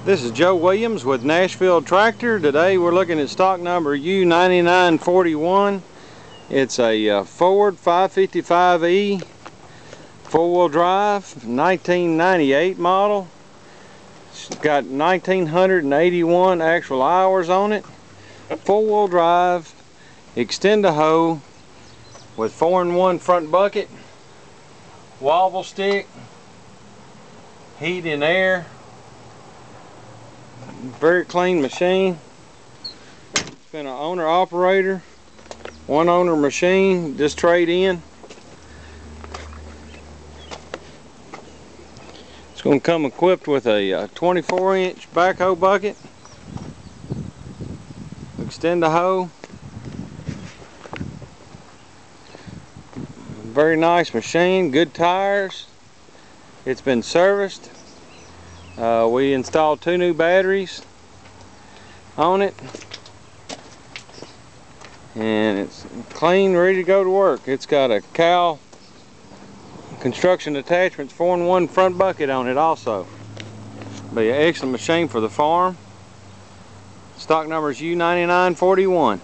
This is Joe Williams with Nashville Tractor. Today we're looking at stock number U9941. It's a Ford 555E four-wheel drive, 1998 model. It's got 1981 actual hours on it. Four-wheel drive, Extendable with 4-in-1 front bucket, wobble stick, heat and air. Very clean machine. It's been an owner operator, one owner machine, just trade in. It's going to come equipped with a 24-inch backhoe bucket, extend the hoe. Very nice machine, good tires. It's been serviced. We installed 2 new batteries on it, and it's clean, ready to go to work. It's got a cow construction attachments, 4-in-1 front bucket on it also. Be an excellent machine for the farm. Stock number is U9941.